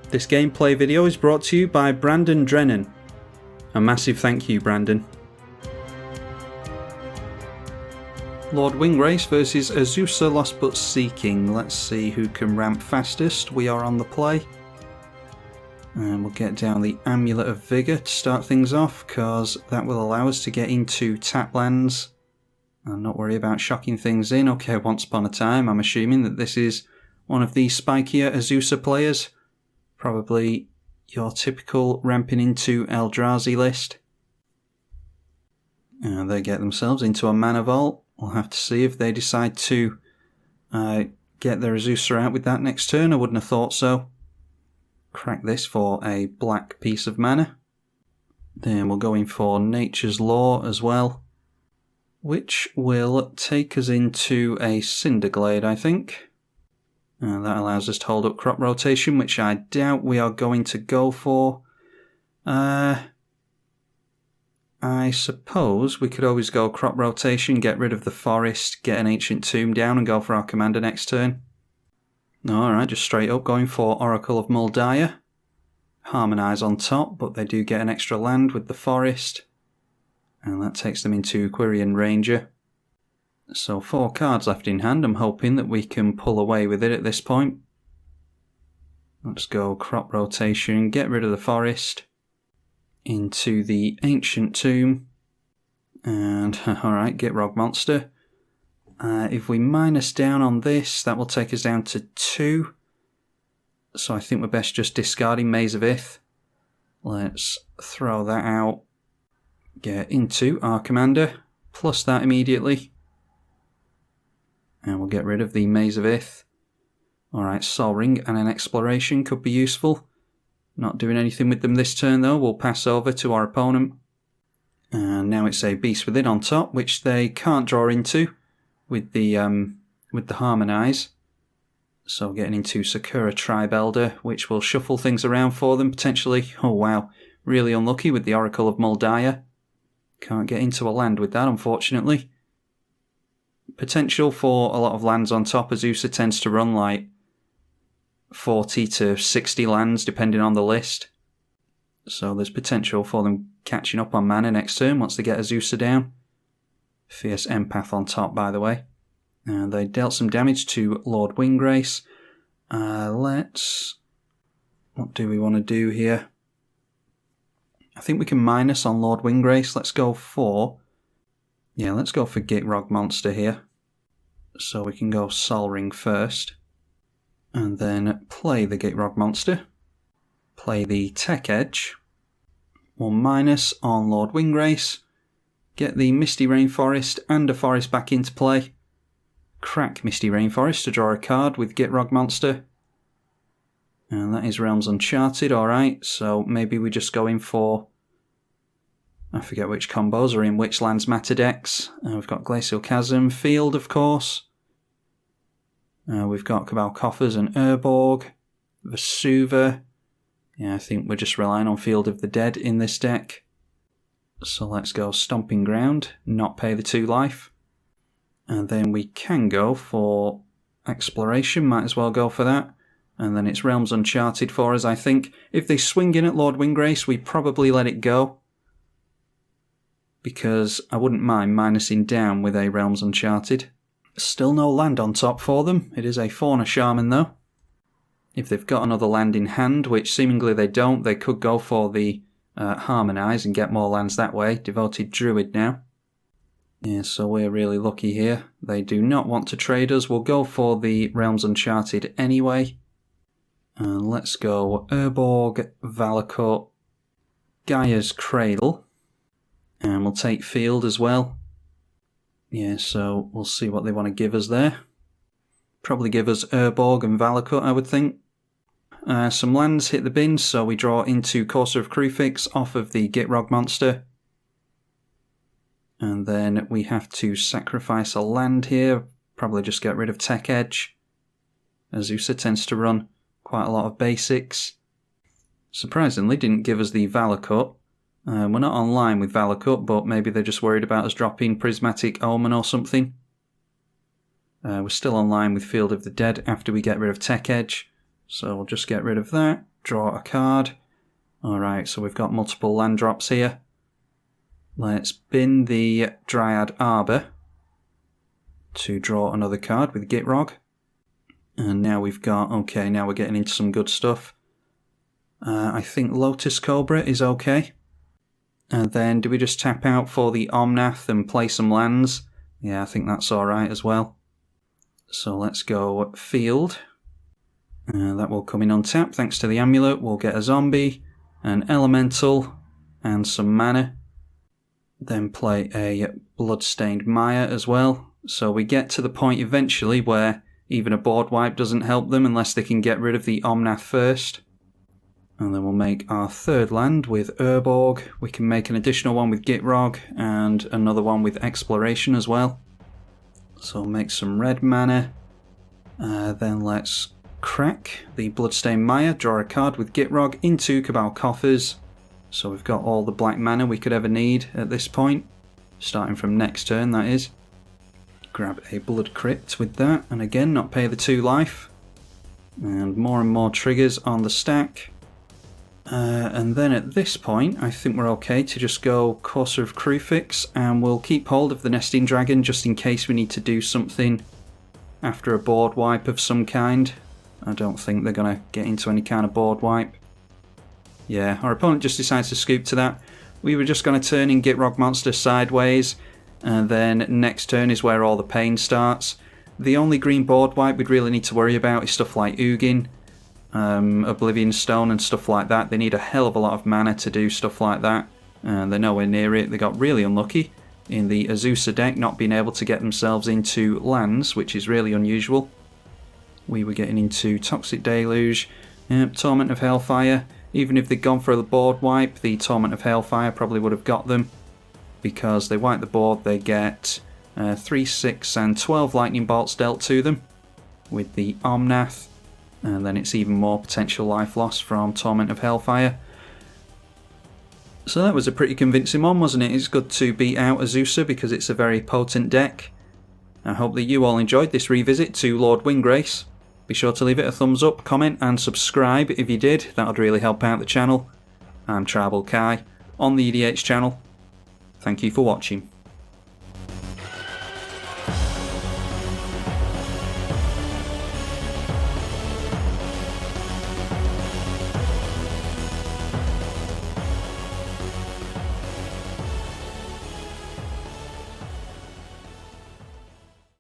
This gameplay video is brought to you by Brandon Drennan. A massive thank you, Brandon. Lord Windgrace versus Azusa Lost But Seeking. Let's see who can ramp fastest. We are on the play. And we'll get down the Amulet of Vigour to start things off, because that will allow us to get into tap lands and not worry about shocking things in. Okay, once upon a time, I'm assuming that this is one of the spikier Azusa players. Probably your typical ramping into Eldrazi list. And they get themselves into a mana vault. We'll have to see if they decide to get their Azusa out with that next turn. I wouldn't have thought so. Crack this for a black piece of mana. Then we'll go in for Nature's Law as well, which will take us into a Cinderglade, I think. That allows us to hold up crop rotation, which I doubt we are going to go for. I suppose we could always go crop rotation, get rid of the forest, get an Ancient Tomb down and go for our commander next turn. Alright, just straight up going for Oracle of Muldiah. Harmonise on top, but they do get an extra land with the forest. And that takes them into Quirion Ranger. So 4 cards left in hand. I'm hoping that we can pull away with it at this point. Let's go crop rotation, get rid of the forest, into the Ancient Tomb, and alright, Gitrog Monster. If we minus down on this, that will take us down to 2. So I think we're best just discarding Maze of Ith. Let's throw that out, get into our commander, plus that immediately. And we'll get rid of the Maze of Ith. Alright, Sol Ring and an Exploration could be useful. Not doing anything with them this turn though. We'll pass over to our opponent. And now it's a Beast Within on top, which they can't draw into with the Harmonise. So getting into Sakura Tribe Elder, which will shuffle things around for them potentially. Oh wow, really unlucky with the Oracle of Muldiah. Can't get into a land with that, unfortunately. Potential for a lot of lands on top. Azusa tends to run like 40 to 60 lands depending on the list. So there's potential for them catching up on mana next turn once they get Azusa down. Fierce Empath on top, by the way. And they dealt some damage to Lord Windgrace. What do we want to do here? I think we can minus on Lord Windgrace. Let's go for Gitrog Monster here. So we can go Sol Ring first. And then play the Gitrog Monster. Play the Tech Edge. We'll minus on Lord Windgrace. Get the Misty Rainforest and a forest back into play. Crack Misty Rainforest to draw a card with Gitrog Monster. And that is Realms Uncharted, alright. So maybe we just go in for... I forget which combos are in which lands matter decks. We've got Glacial Chasm, Field of course. We've got Cabal Coffers and Urborg, Vesuva. Yeah, I think we're just relying on Field of the Dead in this deck. So let's go Stomping Ground, not pay the 2 life. And then we can go for Exploration, might as well go for that. And then it's Realms Uncharted for us, I think. If they swing in at Lord Windgrace, we probably let it go. Because I wouldn't mind minusing down with a Realms Uncharted. Still no land on top for them. It is a Fauna Shaman though. If they've got another land in hand, which seemingly they don't, they could go for the Harmonise and get more lands that way. Devoted Druid now. Yeah, so we're really lucky here. They do not want to trade us. We'll go for the Realms Uncharted anyway. And let's go Urborg, Valakut, Gaia's Cradle. And we'll take Field as well. Yeah, so we'll see what they want to give us there. Probably give us Urborg and Valakut, I would think. Some lands hit the bin, so we draw into Courser of Kruphix off of the Gitrog Monster. And then we have to sacrifice a land here. Probably just get rid of Tech Edge. Azusa tends to run quite a lot of basics. Surprisingly, didn't give us the Valor Cut. We're not online with Valor Cut, but maybe they're just worried about us dropping Prismatic Omen or something. We're still online with Field of the Dead after we get rid of Tech Edge. So we'll just get rid of that. Draw a card. Alright, so we've got multiple land drops here. Let's bin the Dryad Arbor to draw another card with Gitrog. And now we've got, okay, now we're getting into some good stuff. I think Lotus Cobra is okay. And then do we just tap out for the Omnath and play some lands? Yeah, I think that's alright as well. So let's go Field. That will come in on tap thanks to the amulet. We'll get a zombie, an elemental, and some mana. Then play a Bloodstained Maya as well. So we get to the point eventually where even a board wipe doesn't help them unless they can get rid of the Omnath first. And then we'll make our third land with Urborg. We can make an additional one with Gitrog and another one with Exploration as well. So we'll make some red mana. Then let's crack the Bloodstained Maya, draw a card with Gitrog into Cabal Coffers. So we've got all the black mana we could ever need at this point. Starting from next turn, that is. Grab a Blood Crypt with that, and again, not pay the 2 life. And more triggers on the stack. And then at this point, I think we're okay to just go Courser of Kruphix, and we'll keep hold of the Nesting Dragon just in case we need to do something after a board wipe of some kind. I don't think they're going to get into any kind of board wipe. Yeah, our opponent just decides to scoop to that. We were just going to turn in Gitrog Monster sideways, and then next turn is where all the pain starts. The only green board wipe we'd really need to worry about is stuff like Ugin, Oblivion Stone and stuff like that. They need a hell of a lot of mana to do stuff like that, and they're nowhere near it. They got really unlucky in the Azusa deck, not being able to get themselves into lands, which is really unusual. We were getting into Toxic Deluge, Torment of Hellfire. Even if they'd gone for the board wipe, the Torment of Hellfire probably would have got them, because they wipe the board, they get 3, 6 and 12 lightning bolts dealt to them with the Omnath, and then it's even more potential life loss from Torment of Hellfire. So that was a pretty convincing one, wasn't it? It's good to beat out Azusa because it's a very potent deck. I hope that you all enjoyed this revisit to Lord Windgrace. Be sure to leave it a thumbs up, comment and subscribe if you did. That would really help out the channel. I'm tribalkai on the EDH channel. Thank you for watching.